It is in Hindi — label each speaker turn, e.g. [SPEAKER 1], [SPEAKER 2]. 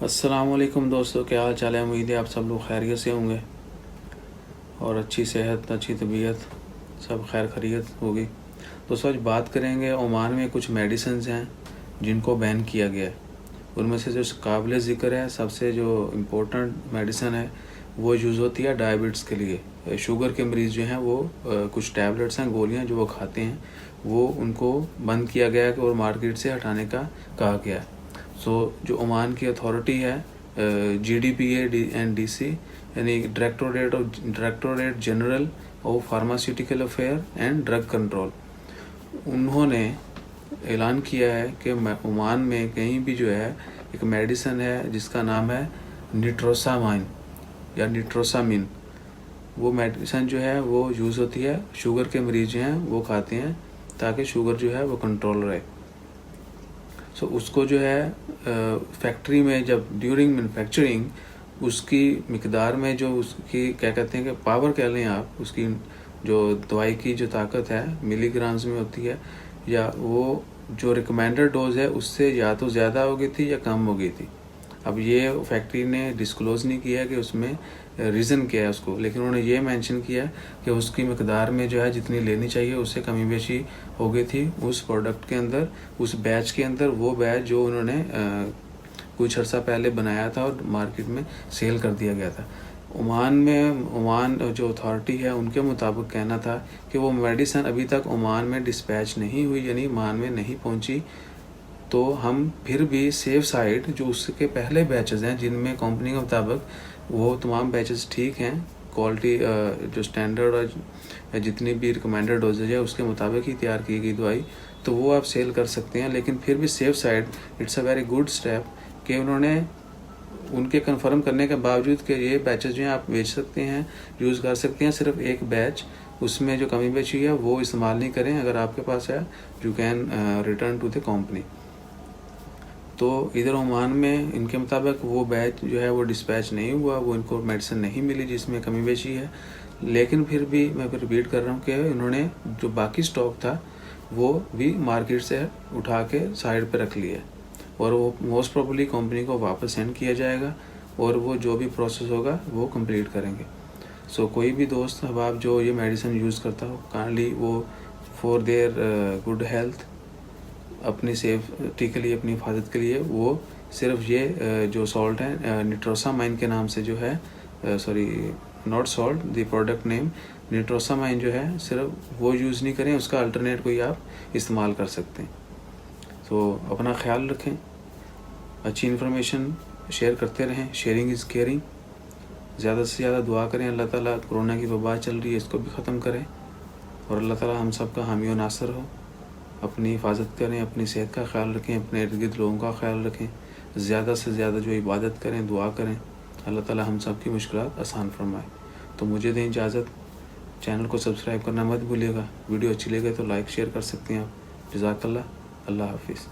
[SPEAKER 1] अस्सलामुअलैकुम दोस्तों, क्या हाल चाल है। उम्मीद है आप सब लोग खैरियत से होंगे और अच्छी सेहत, अच्छी तबीयत, सब खैर खैरियत होगी। दोस्तों, आज बात करेंगे ओमान में कुछ मेडिसिन हैं जिनको बैन किया गया है। उनमें से जो काबिल ज़िक्र है, सबसे जो इम्पोर्टेंट मेडिसिन है वो यूज़ होती है डायबिटीज़ के लिए। शुगर के मरीज़ जो हैं वो कुछ टैबलेट्स हैं, गोलियां जो वो खाते हैं, वो उनको बंद किया गया है और मार्केट से हटाने का कहा गया है। जो ओमान की अथॉरिटी है, GDPA&DC, यानी directorate general of pharmaceutical affair and drug control, उन्होंने ऐलान किया है कि ओमान में कहीं भी जो है एक मेडिसिन है जिसका नाम है निट्रोसामाइन या निट्रोसामिन। वो मेडिसिन जो है वो यूज़ होती है, शुगर के मरीज जो हैं वो खाते हैं ताकि शुगर जो है वो कंट्रोल रहे। उसको जो है फैक्ट्री में जब ड्यूरिंग मैन्युफैक्चरिंग उसकी मिकदार में जो उसकी क्या कहते हैं कि पावर कह लें आप, उसकी जो दवाई की जो ताकत है मिलीग्राम्स में होती है, या वो जो रिकमेंडेड डोज है उससे या तो ज़्यादा हो गई थी या कम हो गई थी। अब ये फैक्ट्री ने डिस्क्लोज़ नहीं किया कि उसमें रीज़न क्या है उसको, लेकिन उन्होंने ये मेंशन किया कि उसकी मकदार में जो है जितनी लेनी चाहिए उससे कमी बेशी हो गई थी उस प्रोडक्ट के अंदर, उस बैच के अंदर। वो बैच जो उन्होंने कुछ अर्सा पहले बनाया था और मार्केट में सेल कर दिया गया था। ओमान जो अथॉरिटी है उनके मुताबिक कहना था कि वो मेडिसिन अभी तक ओमान में डिस्पैच नहीं हुई, यानी ओमान में नहीं पहुंची। तो हम फिर भी सेफ साइड जो उसके पहले बैचेस हैं जिनमें कंपनी के मुताबिक वो तमाम बैचेस ठीक हैं, क्वालिटी जो स्टैंडर्ड और जितनी भी रिकमेंडेड डोजेज है उसके मुताबिक ही तैयार की गई दवाई, तो वो आप सेल कर सकते हैं। लेकिन फिर भी safe side it's a very good step कि उन्होंने उनके कंफर्म करने के बावजूद कि ये बैचेस जो हैं आप बेच सकते हैं, यूज़ कर सकते हैं, सिर्फ एक बैच उसमें जो कमी बची है वो इस्तेमाल नहीं करें। अगर आपके पास है you can return to the company. तो इधर ओमान में इनके मुताबिक वो बैच जो है वो डिस्पैच नहीं हुआ, वो इनको मेडिसिन नहीं मिली जिसमें कमी बेची है। लेकिन फिर भी मैं रिपीट कर रहा हूँ कि इन्होंने जो बाकी स्टॉक था वो भी मार्केट से उठा के साइड पे रख लिया और वो मोस्ट प्रोबेबली कंपनी को वापस सेंड किया जाएगा और वो जो भी प्रोसेस होगा वो कंप्लीट करेंगे। कोई भी दोस्त अब आप जो ये मेडिसिन यूज़ करता हो, काइंडली वो फॉर देयर गुड हेल्थ, अपनी सेफ्टी के लिए, अपनी हिफाजत के लिए, वो सिर्फ ये जो सॉल्ट है निट्रोसामाइन के नाम से जो है, sorry not salt, the product name nitrosamine जो है, सिर्फ वो यूज़ नहीं करें, उसका अल्टरनेट कोई आप इस्तेमाल कर सकते हैं। अपना ख्याल रखें, अच्छी इन्फॉर्मेशन शेयर करते रहें, शेयरिंग इज़ केयरिंग। ज़्यादा से ज़्यादा दुआ करें, अल्लाह ताला कोरोना की वबा चल रही है इसको भी ख़त्म करें और अल्लाह ताला हम सब का हामी और नासर हो। अपनी हिफाजत करें, अपनी सेहत का ख्याल रखें, अपने इर्द गिर्द लोगों का ख्याल रखें, ज़्यादा से ज़्यादा जो इबादत करें, दुआ करें, अल्लाह ताला हम सब की मुश्किलात आसान फरमाए। तो मुझे दें इजाज़त, चैनल को सब्सक्राइब करना मत भूलिएगा। वीडियो अच्छी लगे तो लाइक शेयर कर सकते हैं आप। जज़ाकल्लाह, अल्लाह हाफिज़।